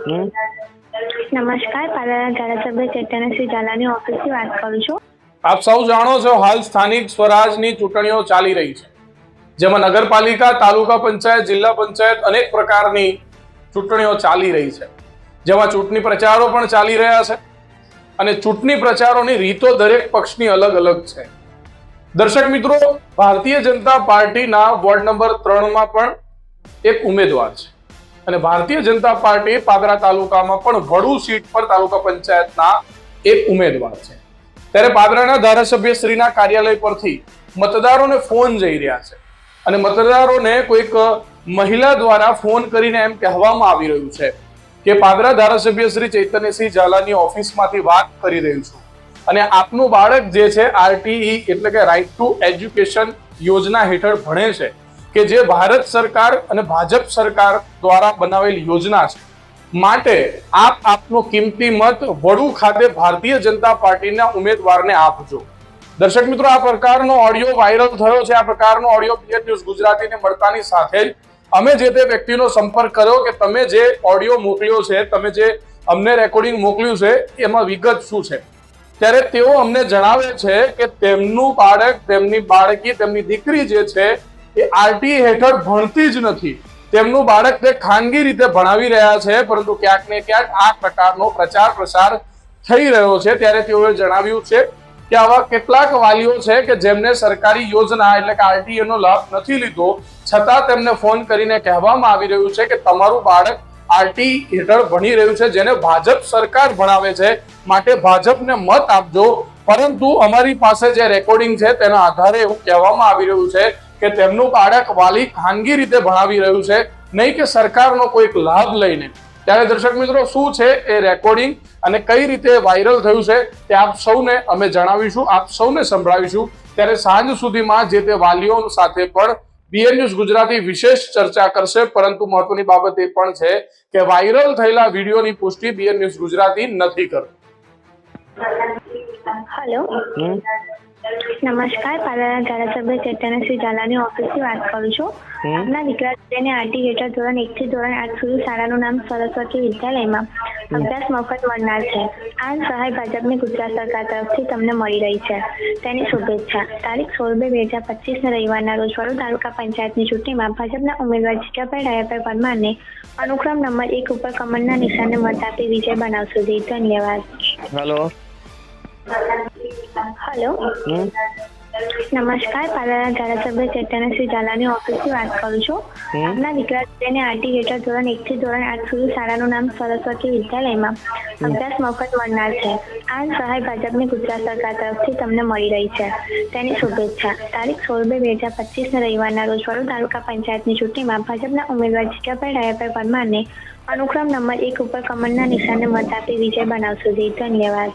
નમસ્કાર, પાલાના ધારાસભ્ય ચેતનસિંહ ઝાલાની ઓફિસથી વાત કરું છું. આપ સૌ જાણો છો, હાલ સ્થાનિક સ્વરાજની ચૂંટણીઓ ચાલી રહી છે, જેમાં નગરપાલિકા, તાલુકા પંચાયત, જિલ્લા પંચાયત અનેક પ્રકારની ચૂંટણીઓ ચાલી રહી છે, જેમાં ચૂંટણી પ્રચારો પણ ચાલી રહ્યા છે અને ચૂંટણી પ્રચારોની રીતો દરેક પક્ષની અલગ અલગ છે. દર્શક મિત્રો, ભારતીય જનતા પાર્ટીના વોર્ડ નંબર 3 માં પણ એક ઉમેદવાર છે અને ભારતીય જનતા પાર્ટી પાદરા તાલુકામાં પણ વડુ સીટ પર તાલુકા પંચાયતના એક ઉમેદવાર છે. ત્યારે પાદરાના ધારાસભ્ય શ્રીના કાર્યાલય પરથી મતદારોને ફોન જઈ રહ્યા છે અને મતદારોને કોઈક મહિલા દ્વારા ફોન કરીને એમ કહેવામાં આવી રહ્યું છે કે પાદરા ધારાસભ્ય શ્રી ચૈતન્યસિંહ ઝાલાની ઓફિસમાંથી વાત કરી રહ્યું છું અને આપનું બાળક જે છે RTE એટલે કે રાઇટ ટુ એજ્યુકેશન યોજના હેઠળ ભણે છે, કે જે ભારત સરકાર અને ભાજપ સરકાર દ્વારા બનાવેલી યોજના છે. માટે આપનો કિંમતી મત વડુ ખાતે ભારતીય જનતા પાર્ટીના ઉમેદવારને આપજો. દર્શક મિત્રો, આ પ્રકારનો ઓડિયો વાયરલ થયો છે. આ પ્રકારનો ઓડિયો BN ન્યૂઝ ગુજરાતીને મળતાની સાથે જ અમે જે તે વ્યક્તિનો સંપર્ક કર્યો કે તમે જે ઓડિયો મોકલ્યો છે, તમે જે અમને રેકોર્ડિંગ મોકલ્યું છે, એમાં વિગત શું છે. ત્યારે તેઓ અમને જણાવે છે કે તેમનું બાળક, તેમની બાળકી, તેમની દીકરી જે છે એ RTE હેઠળ ભણતી જ નથી. તેમનું બાળક તે ખાનગી રીતે ભણાવી રહ્યા છે, પરંતુ ક્યાંક ને ક્યાંક આ પ્રકારનો પ્રચાર પ્રસાર થઈ રહ્યો છે. ત્યારે તેઓએ જણાવ્યું છે કે આવા કેટલાક વાલીઓ છે કે જેમને સરકારી યોજના એટલે કે RTE નો લાભ નથી લીધો, છતાં તેમને ફોન કરીને કહેવામાં આવી રહ્યું છે કે તમારું બાળક RTE હેઠળ ભણી રહ્યું છે, જેને ભાજપ સરકાર ભણાવે છે, માટે ભાજપને મત આપજો. પરંતુ અમારી પાસે જે રેકોર્ડિંગ છે તેના આધારે એવું કહેવામાં આવી રહ્યું છે કે તેમનું બાળક વાલી ખાનગી રીતે ભણાવી રહ્યું છે, નહીં કે સરકારનો કોઈક લાભ લઈને. ત્યારે દર્શક મિત્રો, શું છે એ રેકોર્ડિંગ અને કઈ રીતે વાયરલ થયું છે તે આપ સૌને અમે જણાવીશું, આપ સૌને સંભળાવીશું. ત્યારે સાંજ સુધીમાં જે તે વાલીઓ સાથે પણ BN ન્યૂઝ ગુજરાતી વિશેષ ચર્ચા કરશે. પરંતુ મહત્વની બાબત એ પણ છે કે વાયરલ થયેલા વિડીયોની પુષ્ટિ BN ન્યૂઝ ગુજરાતી નથી કરતું. હેલો, નમસ્કાર, પાલાના ધારાસભ્ય ચેતનસિંહ ઝાલાની ઓફિસથી વાત કરું છું. આપના દીકરા તેને RTE હેઠળ ધોરણ 1 થી ધોરણ 8 સુધી શાળાનું નામ સરસ્વતી વિદ્યાલયમાં અભ્યાસ મફત મળનાર છે. આ સહાય ભાજપની ગુજરાત સરકાર તરફથી તમને મળી રહી છે, તેની શુભેચ્છા. તારીખ 16/2/2025 રવિવારના રોજ વડુ તાલુકા પંચાયતની ચૂંટણીમાં ભાજપના ઉમેદવાર જીજાભાઈ ડાયાભાઈ પરમારને અનુક્રમ નંબર 1 ઉપર કમળના નિશાને મત આપી વિજય બનાવશો. ધન્યવાદ. હેલો, નમસ્કાર, પાલાના ધારાસભ્ય ચેતનસિંહ ઝાલાની ઓફિસથી વાત કરું છું. આપના દીકરા તેને RTE હેઠળ ધોરણ 1 થી ધોરણ 8 સુધી શાળાનું નામ સરસ્વતી વિદ્યાલયમાં અભ્યાસ મફત મળનાર છે. આ સહાય ભાજપની ગુજરાત સરકાર તરફથી તમને મળી રહી છે, તેની શુભેચ્છા. તારીખ 16/2/2025 રવિવારના રોજ વડુ તાલુકા પંચાયતની ચૂંટણીમાં ભાજપના ઉમેદવાર જીજાભાઈ ડાયાભાઈ પરમારને અનુક્રમ નંબર 1 ઉપર કમળના નિશાને મત આપી વિજય બનાવશો. ધન્યવાદ.